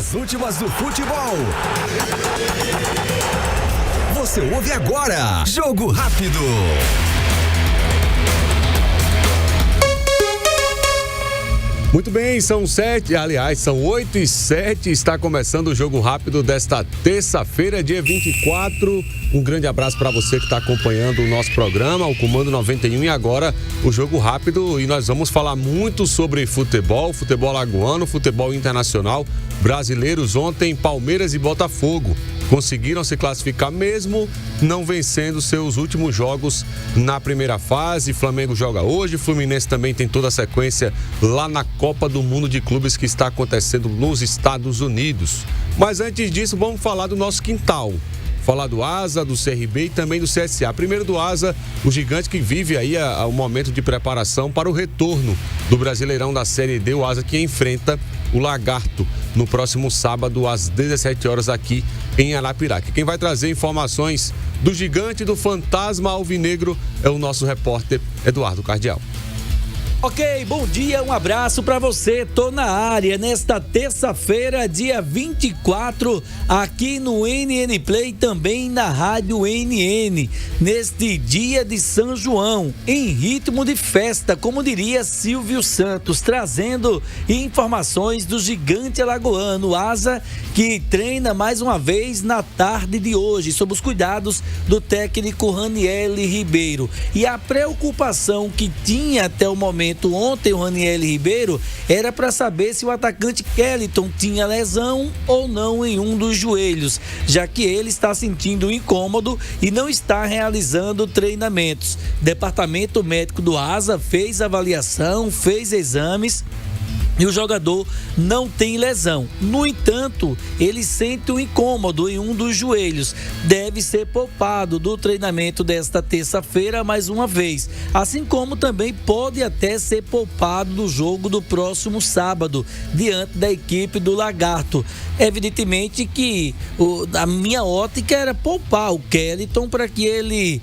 As últimas do futebol. Você ouve agora. Jogo Rápido. Muito bem, são 8h07, está começando o Jogo Rápido desta terça-feira, dia 24. Um grande abraço para você que está acompanhando o nosso programa, o Comando 91 e agora o Jogo Rápido. E nós vamos falar muito sobre futebol alagoano, futebol internacional, brasileiros. Ontem, Palmeiras e Botafogo conseguiram se classificar mesmo não vencendo seus últimos jogos na primeira fase. Flamengo joga hoje, Fluminense também tem toda a sequência lá na Copa do Mundo de Clubes que está acontecendo nos Estados Unidos. Mas antes disso, vamos falar do nosso quintal. Falar do ASA, do CRB e também do CSA. Primeiro do ASA, o gigante que vive aí o momento de preparação para o retorno do Brasileirão da Série D, o ASA que enfrenta o Lagarto no próximo sábado às 17 horas aqui em Arapiraca. Quem vai trazer informações do gigante do fantasma alvinegro é o nosso repórter Eduardo Cardial. Ok, bom dia, um abraço pra você, tô na área nesta terça-feira, dia 24, aqui no NN Play, também na Rádio NN, neste dia de São João, em ritmo de festa, como diria Silvio Santos, trazendo informações do gigante alagoano, ASA, que treina mais uma vez na tarde de hoje, sob os cuidados do técnico Raniel Ribeiro. E a preocupação que tinha até o momento ontem o Raniel Ribeiro era para saber se o atacante Kellyton tinha lesão ou não em um dos joelhos, já que ele está sentindo incômodo e não está realizando treinamentos. O departamento médico do ASA fez avaliação, fez exames e o jogador não tem lesão. No entanto, ele sente um incômodo em um dos joelhos. Deve ser poupado do treinamento desta terça-feira mais uma vez. Assim como também pode até ser poupado do jogo do próximo sábado, diante da equipe do Lagarto. Evidentemente que a minha ótica era poupar o Kellyton para que ele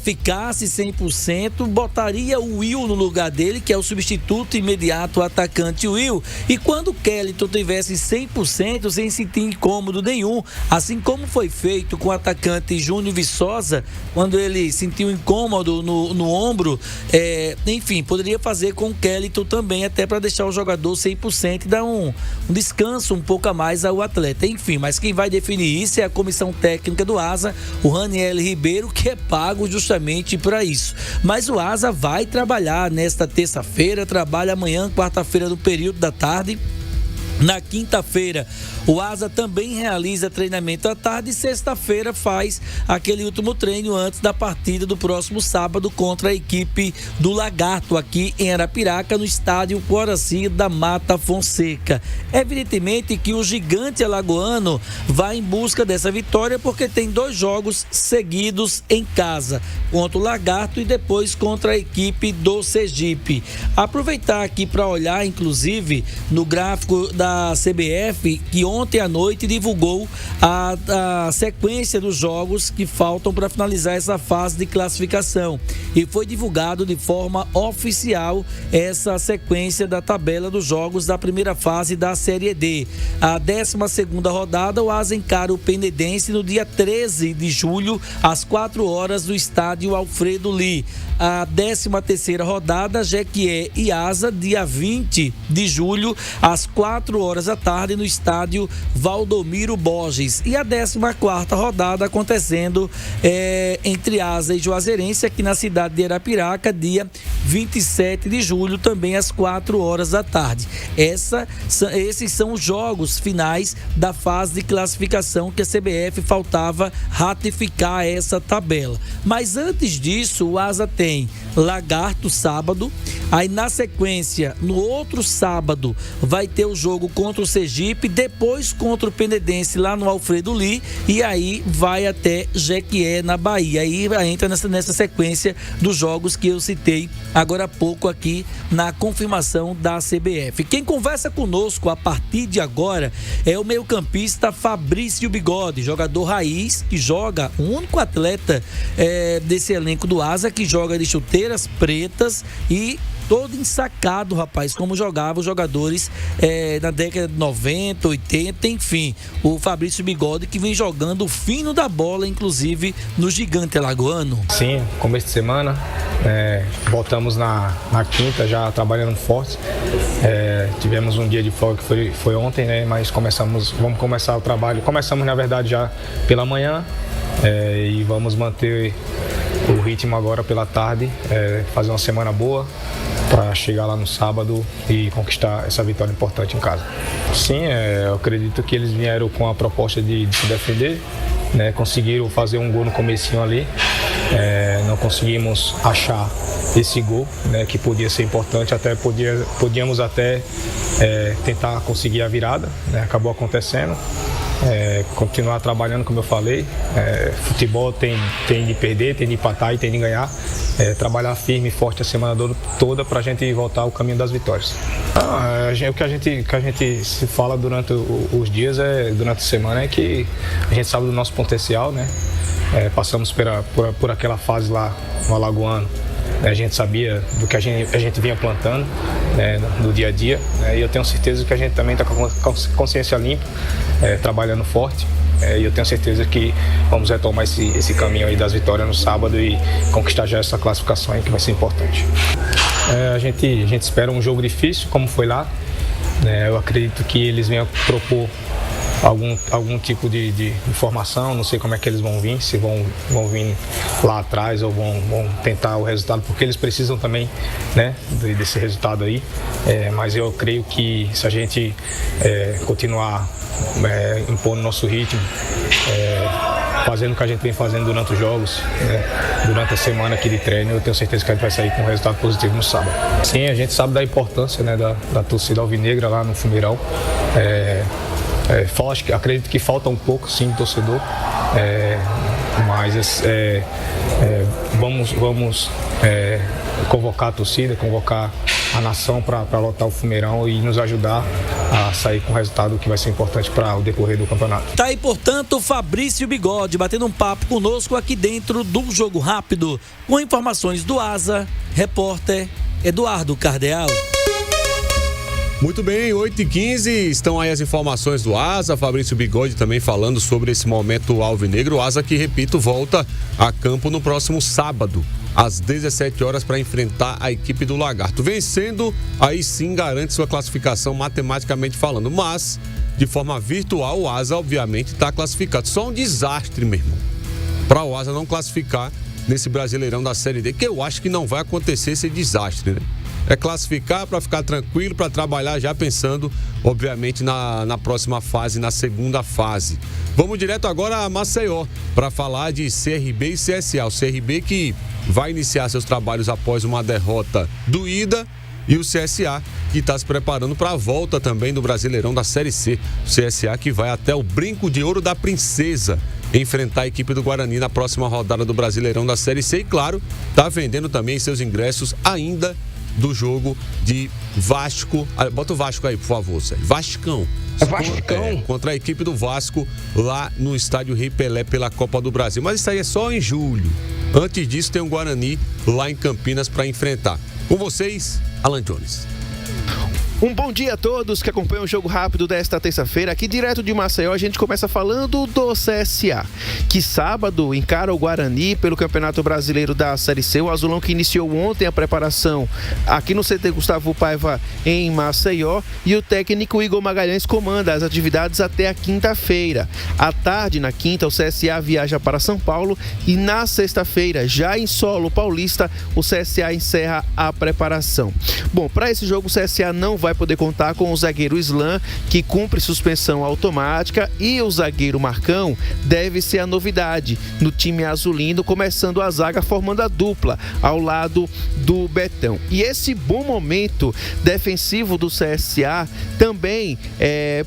ficasse 100%, botaria o Will no lugar dele, que é o substituto imediato, o atacante Will, e quando o Kellyton tivesse 100%, sem sentir incômodo nenhum, assim como foi feito com o atacante Júnior Viçosa, quando ele sentiu incômodo no ombro, enfim, poderia fazer com o Kellyton também, até para deixar o jogador 100% e dar um descanso um pouco a mais ao atleta. Enfim, mas quem vai definir isso é a comissão técnica do ASA, o Raniel Ribeiro, que é pago justamente para isso. Mas o ASA vai trabalhar nesta terça-feira, trabalha amanhã, quarta-feira, no período da tarde. Na quinta-feira, o ASA também realiza treinamento à tarde e sexta-feira faz aquele último treino antes da partida do próximo sábado contra a equipe do Lagarto, aqui em Arapiraca, no estádio Coraci da Mata Fonseca. Evidentemente que o gigante alagoano vai em busca dessa vitória porque tem 2 jogos seguidos em casa, contra o Lagarto e depois contra a equipe do Sergipe. Aproveitar aqui para olhar, inclusive, no gráfico da CBF, que ontem à noite divulgou a sequência dos jogos que faltam para finalizar essa fase de classificação, e foi divulgado de forma oficial essa sequência da tabela dos jogos da primeira fase da Série D. A 12ª rodada, o ASA encara o Penedense no dia 13 de julho às 4 horas no estádio Alfredo Lee. A 13ª rodada, Jequié e ASA, dia 20 de julho às 4 horas da tarde no estádio Valdomiro Borges. E a 14ª rodada acontecendo entre ASA e Juazeirense, aqui na cidade de Arapiraca, dia 27 de julho, também às 4 horas da tarde. Esses são os jogos finais da fase de classificação que a CBF faltava ratificar essa tabela. Mas antes disso, o ASA tem Lagarto sábado, aí na sequência, no outro sábado, vai ter o jogo contra o Sergipe, depois contra o Penedense lá no Alfredo Lee, e aí vai até Jequié, na Bahia. Aí entra nessa sequência dos jogos que eu citei agora há pouco aqui na confirmação da CBF. Quem conversa conosco a partir de agora é o meio-campista Fabrício Bigode, jogador raiz, que joga, o único atleta desse elenco do ASA que joga de chuteiras pretas e todo ensacado, rapaz, como jogavam os jogadores na década de 90, 80, enfim. O Fabrício Bigode, que vem jogando o fino da bola, inclusive no Gigante Alagoano. Sim, começo de semana, voltamos na quinta já trabalhando forte. Tivemos um dia de folga que foi ontem, né? Mas vamos começar o trabalho. Começamos, na verdade, já pela manhã e vamos manter o ritmo agora pela tarde, fazer uma semana boa para chegar lá no sábado e conquistar essa vitória importante em casa. Sim, eu acredito que eles vieram com a proposta de se defender, né? Conseguiram fazer um gol no comecinho ali, não conseguimos achar esse gol, né, que podia ser importante, podíamos até tentar conseguir a virada, né? Acabou acontecendo. Continuar trabalhando, como eu falei, futebol tem de perder, tem de empatar e tem de ganhar, trabalhar firme e forte a semana toda para a gente voltar ao caminho das vitórias. O que a gente se fala durante os dias, durante a semana, é que a gente sabe do nosso potencial, né? Passamos por aquela fase lá no Alagoano. A gente sabia do que a gente vinha plantando, né, no dia a dia, e eu tenho certeza que a gente também está com consciência limpa, trabalhando forte, e eu tenho certeza que vamos retomar esse caminho aí das vitórias no sábado e conquistar já essa classificação aí, que vai ser importante. A gente espera um jogo difícil, como foi lá, né? Eu acredito que eles venham propor algum tipo de formação, não sei como é que eles vão vir, se vão vir lá atrás ou vão tentar o resultado, porque eles precisam também, né, desse resultado aí, mas eu creio que se a gente continuar impondo nosso ritmo, fazendo o que a gente vem fazendo durante os jogos, né, durante a semana aqui de treino, eu tenho certeza que a gente vai sair com um resultado positivo no sábado. Sim, a gente sabe da importância, né, da torcida alvinegra lá no Fumeirão. Acredito que falta um pouco, sim, do torcedor, mas vamos convocar a torcida, convocar a nação para lotar o Fumeirão e nos ajudar a sair com um resultado que vai ser importante para o decorrer do campeonato. Tá aí, portanto, o Fabrício Bigode batendo um papo conosco aqui dentro do Jogo Rápido, com informações do Asa, repórter Eduardo Cardeal. Muito bem, 8h15, estão aí as informações do Asa, Fabrício Bigode também falando sobre esse momento alvinegro. O Asa, que, repito, volta a campo no próximo sábado, às 17 horas, para enfrentar a equipe do Lagarto. Vencendo, aí sim garante sua classificação matematicamente falando, mas de forma virtual o Asa obviamente está classificado. Só um desastre, meu irmão, para o Asa não classificar nesse Brasileirão da Série D, que eu acho que não vai acontecer esse desastre, né? É classificar para ficar tranquilo, para trabalhar já pensando, obviamente, na próxima fase, na segunda fase. Vamos direto agora a Maceió para falar de CRB e CSA. O CRB que vai iniciar seus trabalhos após uma derrota doída, e o CSA que está se preparando para a volta também do Brasileirão da Série C. O CSA que vai até o Brinco de Ouro da Princesa enfrentar a equipe do Guarani na próxima rodada do Brasileirão da Série C. E claro, está vendendo também seus ingressos ainda do jogo de Vasco. Bota o Vasco aí, por favor, Sérgio. Vascão. Vascão. Contra a equipe do Vasco lá no estádio Rei Pelé pela Copa do Brasil. Mas isso aí é só em julho. Antes disso tem o Guarani lá em Campinas para enfrentar. Com vocês, Alan Jones. Um bom dia a todos que acompanham o Jogo Rápido desta terça-feira. Aqui direto de Maceió, a gente começa falando do CSA, que sábado encara o Guarani pelo Campeonato Brasileiro da Série C. O Azulão que iniciou ontem a preparação aqui no CT Gustavo Paiva em Maceió, e o técnico Igor Magalhães comanda as atividades até a quinta-feira. À tarde, na quinta, o CSA viaja para São Paulo, e na sexta-feira, já em solo paulista, o CSA encerra a preparação. Bom, para esse jogo o CSA não vai poder contar com o zagueiro Islan, que cumpre suspensão automática, e o zagueiro Marcão deve ser a novidade no time azulino, começando a zaga, formando a dupla ao lado do Betão. E esse bom momento defensivo do CSA também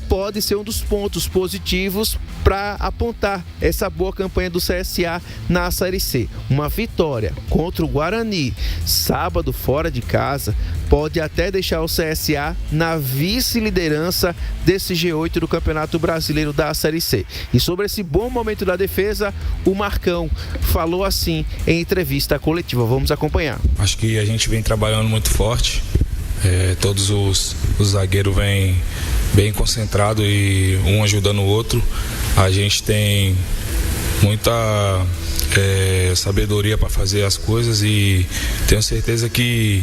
pode ser um dos pontos positivos para apontar essa boa campanha do CSA na Série C. Uma vitória contra o Guarani sábado fora de casa pode até deixar o CSA está na vice-liderança desse G8 do Campeonato Brasileiro da Série C. E sobre esse bom momento da defesa, o Marcão falou assim em entrevista coletiva. Vamos acompanhar. Acho que a gente vem trabalhando muito forte. Todos os zagueiros vêm bem concentrados e um ajudando o outro. A gente tem muita sabedoria para fazer as coisas e tenho certeza que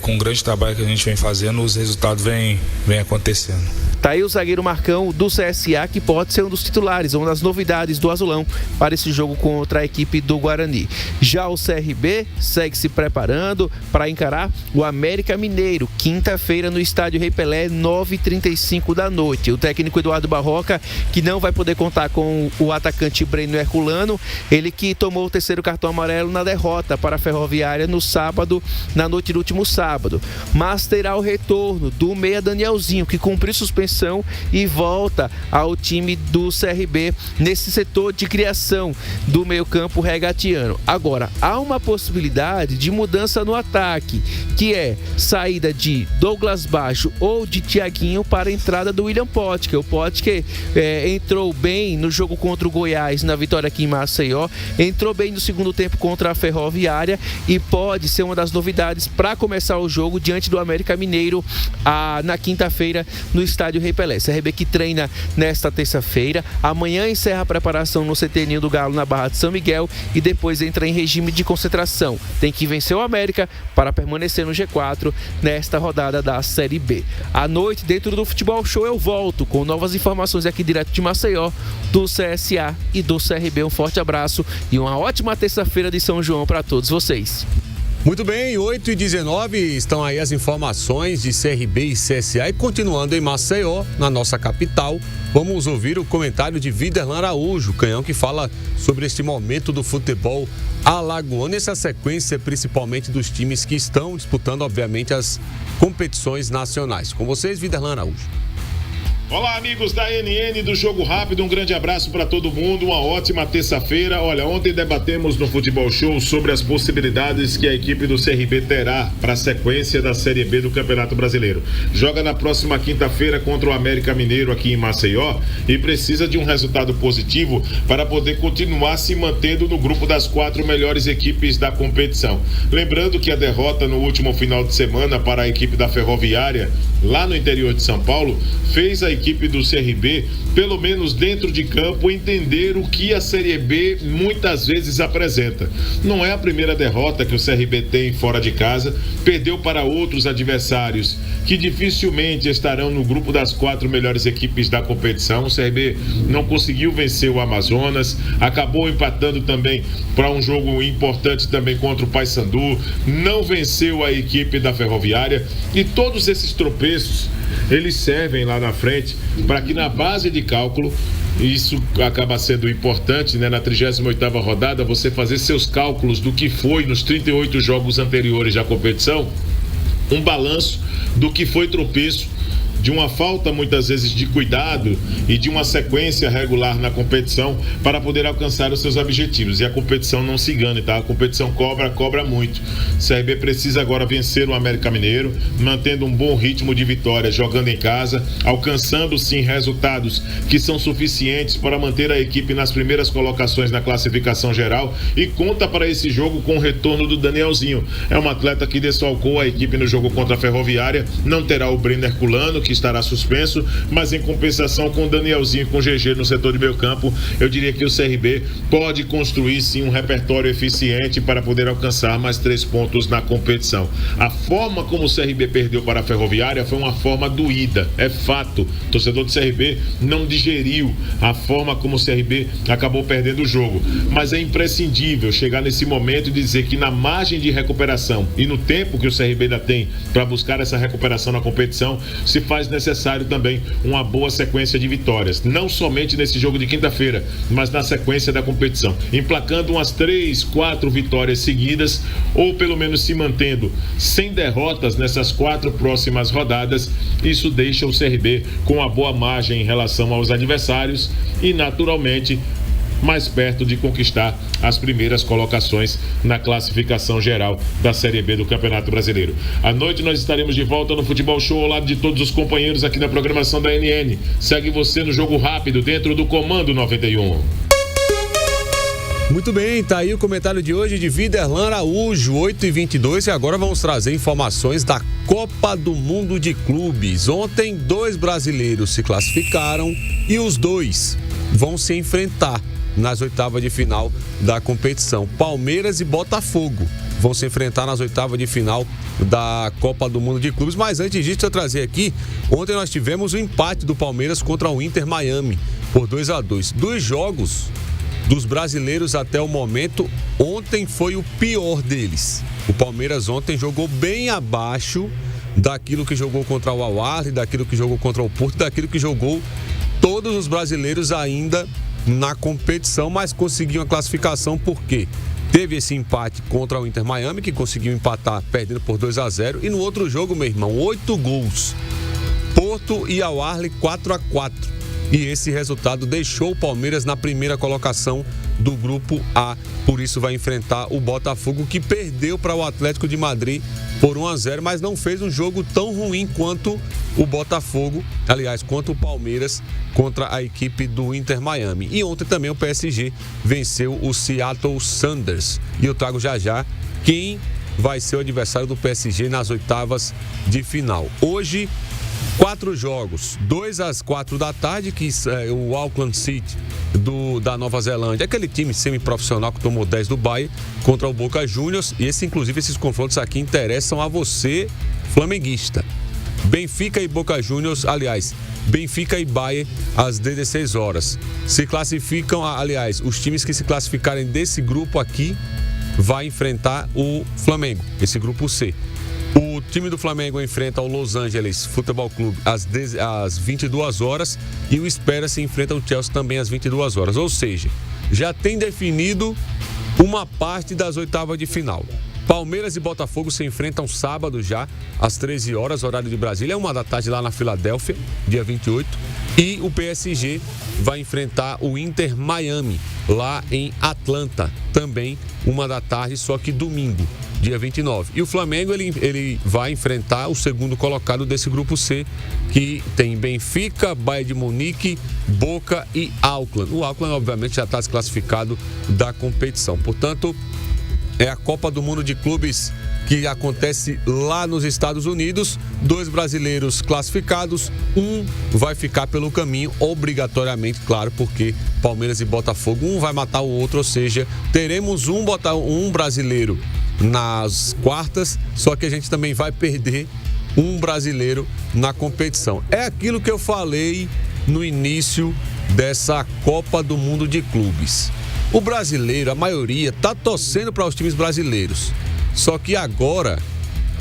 com o grande trabalho que a gente vem fazendo, os resultados vêm acontecendo. Tá aí o zagueiro Marcão do CSA, que pode ser um dos titulares, uma das novidades do Azulão para esse jogo contra a equipe do Guarani. Já o CRB segue se preparando para encarar o América Mineiro, quinta-feira no Estádio Rei Pelé, 9h35 da noite. O técnico Eduardo Barroca, que não vai poder contar com o atacante Breno Herculano, ele que tomou o terceiro cartão amarelo na derrota para a Ferroviária no sábado, na noite do último sábado. Mas terá o retorno do meia Danielzinho, que cumpriu suspensão e volta ao time do CRB nesse setor de criação do meio-campo regatiano. Agora, há uma possibilidade de mudança no ataque, que é saída de Douglas Baixo ou de Thiaguinho para a entrada do William Potker. O Potker entrou bem no jogo contra o Goiás, na vitória aqui em Maceió, entrou bem no segundo tempo contra a Ferroviária e pode ser uma das novidades para começar o jogo diante do América Mineiro na quinta-feira no Estádio Rei Pelé. CRB que treina nesta terça-feira, amanhã encerra a preparação no CT Ninho do Galo na Barra de São Miguel e depois entra em regime de concentração. Tem que vencer o América para permanecer no G4 nesta rodada da Série B. À noite, dentro do Futebol Show, eu volto com novas informações aqui direto de Maceió, do CSA e do CRB. Um forte abraço e uma ótima terça-feira de São João para todos vocês. Muito bem, 8h19, estão aí as informações de CRB e CSA. E continuando em Maceió, na nossa capital, vamos ouvir o comentário de Viderlan Araújo, canhão, que fala sobre este momento do futebol alagoano, essa sequência principalmente dos times que estão disputando, obviamente, as competições nacionais. Com vocês, Viderlan Araújo. Olá, amigos da NN do Jogo Rápido, um grande abraço para todo mundo, uma ótima terça-feira. Olha, ontem debatemos no Futebol Show sobre as possibilidades que a equipe do CRB terá para a sequência da Série B do Campeonato Brasileiro. Joga na próxima quinta-feira contra o América Mineiro aqui em Maceió e precisa de um resultado positivo para poder continuar se mantendo no grupo das 4 melhores equipes da competição. Lembrando que a derrota no último final de semana para a equipe da Ferroviária, lá no interior de São Paulo, fez a equipe do CRB, pelo menos dentro de campo, entender o que a Série B muitas vezes apresenta. Não é a primeira derrota que o CRB tem fora de casa, perdeu para outros adversários que dificilmente estarão no grupo das 4 melhores equipes da competição. O CRB não conseguiu vencer o Amazonas, acabou empatando também para um jogo importante também contra o Paysandu, não venceu a equipe da Ferroviária, e todos esses tropeços eles servem lá na frente para que na base de cálculo, isso acaba sendo importante, né? Na 38ª rodada, você fazer seus cálculos do que foi nos 38 jogos anteriores da competição, um balanço do que foi tropeço, de uma falta muitas vezes de cuidado e de uma sequência regular na competição para poder alcançar os seus objetivos. E a competição não se engane, tá? A competição cobra muito. O CRB precisa agora vencer o América Mineiro, mantendo um bom ritmo de vitória, jogando em casa, alcançando sim resultados que são suficientes para manter a equipe nas primeiras colocações na classificação geral, e conta para esse jogo com o retorno do Danielzinho. É um atleta que desfalcou a equipe no jogo contra a Ferroviária, não terá o Breno Herculano, que estará suspenso, mas em compensação com o Danielzinho, com o GG no setor de meio campo, eu diria que o CRB pode construir sim um repertório eficiente para poder alcançar mais 3 pontos na competição. A forma como o CRB perdeu para a Ferroviária foi uma forma doída, é fato. O torcedor do CRB não digeriu a forma como o CRB acabou perdendo o jogo, mas é imprescindível chegar nesse momento e dizer que na margem de recuperação e no tempo que o CRB ainda tem para buscar essa recuperação na competição, se faz necessário também uma boa sequência de vitórias, não somente nesse jogo de quinta-feira, mas na sequência da competição, emplacando umas 3, 4 vitórias seguidas, ou pelo menos se mantendo sem derrotas nessas 4 próximas rodadas. Isso deixa o CRB com uma boa margem em relação aos adversários e naturalmente mais perto de conquistar as primeiras colocações na classificação geral da Série B do Campeonato Brasileiro. À noite nós estaremos de volta no Futebol Show ao lado de todos os companheiros aqui na programação da NN. Segue você no Jogo Rápido dentro do Comando 91. Muito bem, tá aí o comentário de hoje de Viderlan Araújo, 8h22, e agora vamos trazer informações da Copa do Mundo de Clubes. Ontem, 2 brasileiros se classificaram e os 2 vão se enfrentar nas oitavas de final da competição. Palmeiras e Botafogo vão se enfrentar nas oitavas de final da Copa do Mundo de Clubes. Mas antes disso, eu trazer aqui, ontem nós tivemos o empate do Palmeiras contra o Inter Miami por 2-2. 2 jogos dos brasileiros até o momento, ontem foi o pior deles. O Palmeiras ontem jogou bem abaixo daquilo que jogou contra o Al-Ahly, daquilo que jogou contra o Porto, daquilo que jogou todos os brasileiros ainda na competição, mas conseguiu a classificação porque teve esse empate contra o Inter Miami, que conseguiu empatar perdendo por 2-0, e no outro jogo, meu irmão, 8 gols. Porto e Al-Ahly 4-4. E esse resultado deixou o Palmeiras na primeira colocação do Grupo A. Por isso vai enfrentar o Botafogo, que perdeu para o Atlético de Madrid por 1-0, mas não fez um jogo tão ruim quanto o Botafogo, aliás, quanto o Palmeiras contra a equipe do Inter Miami. E ontem também o PSG venceu o Seattle Sounders. E eu trago já quem vai ser o adversário do PSG nas oitavas de final. Hoje, 4 jogos, 2 às 4 da tarde, que é o Auckland City da Nova Zelândia, aquele time semiprofissional que tomou 10 do Bahia, contra o Boca Juniors. E inclusive esses confrontos aqui interessam a você, flamenguista. Benfica e Boca Juniors, aliás, Benfica e Bahia às 16 horas. Se classificam, aliás, os times que se classificarem desse grupo aqui vai enfrentar o Flamengo, esse grupo C. O time do Flamengo enfrenta o Los Angeles Futebol Clube às 22 horas e o Espera se enfrenta o Chelsea também às 22 horas. Ou seja, já tem definido uma parte das oitavas de final. Palmeiras e Botafogo se enfrentam sábado já, às 13 horas, horário de Brasília, 1 da tarde lá na Filadélfia, dia 28. E o PSG vai enfrentar o Inter Miami, lá em Atlanta, também 1 da tarde, só que domingo, dia 29. E o Flamengo, ele vai enfrentar o segundo colocado desse grupo C, que tem Benfica, Bayern de Munique, Boca e Auckland. O Auckland, obviamente, já está desclassificado da competição. Portanto, é a Copa do Mundo de Clubes que acontece lá nos Estados Unidos. 2 brasileiros classificados, 1 vai ficar pelo caminho, obrigatoriamente, claro, porque Palmeiras e Botafogo, um vai matar o outro, ou seja, teremos um brasileiro nas quartas, só que a gente também vai perder um brasileiro na competição. É aquilo que eu falei no início dessa Copa do Mundo de Clubes. O brasileiro, a maioria, está torcendo para os times brasileiros. Só que agora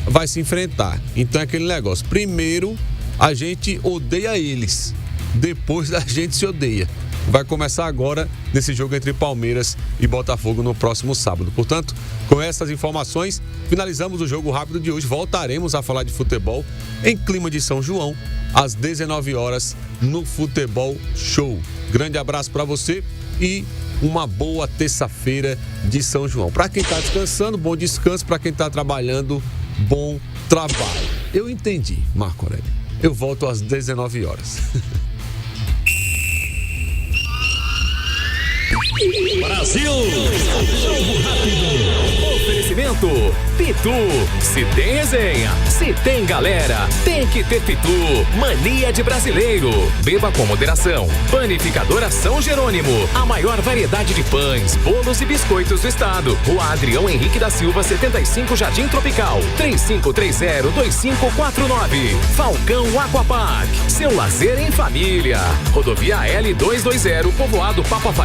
vai se enfrentar. Então é aquele negócio. Primeiro, a gente odeia eles. Depois a gente se odeia. Vai começar agora nesse jogo entre Palmeiras e Botafogo no próximo sábado. Portanto, com essas informações, finalizamos o Jogo Rápido de hoje. Voltaremos a falar de futebol em clima de São João, às 19 horas, no Futebol Show. Grande abraço para você e uma boa terça-feira de São João. Para quem está descansando, bom descanso. Para quem está trabalhando, bom trabalho. Eu entendi, Marco Aurélio. Eu volto às 19 horas. Brasil! Jogo Rápido! Oferecimento Pitu. Se tem resenha, se tem galera, tem que ter Pitu. Mania de brasileiro. Beba com moderação. Panificadora São Jerônimo. A maior variedade de pães, bolos e biscoitos do estado. Rua Adrião Henrique da Silva, 75, Jardim Tropical. 3530-2549. Falcão Aquapark. Seu lazer em família. Rodovia L220, Povoado Papa